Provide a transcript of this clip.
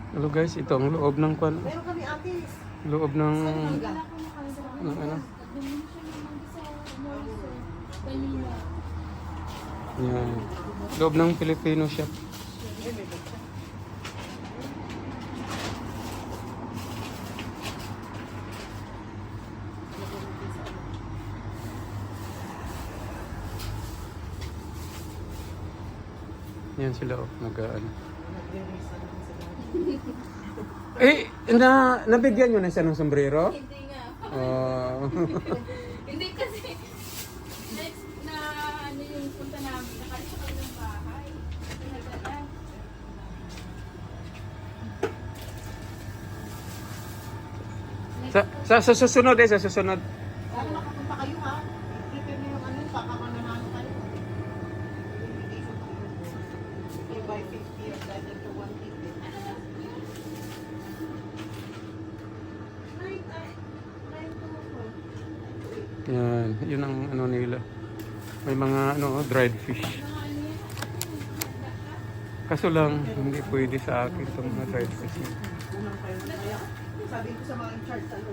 Hello guys, ito ang loob ng kwan. Meron kami ate. Loob ng ano. Yan. Loob ng Filipino shop. Yan sila nag-ano. Nabigyan nyo na siya ng sombrero? Hindi nga. Oh. Hindi kasi next na ano yung punta namin, nakalis ako ng bahay. Pinagdala. Sa susunod sa susunod. Lalo nakapunta kayo ha. Prepare nyo yung ano, pakamananahan kayo. You buy 50 or dahil to 150. Yan, yun ang ano nila. May mga ano, dried fish. Kaso lang, hindi pwede sa akin itong mga dried fish. Unang kayo na kaya. Sabi ko sa mga in-charge, ano,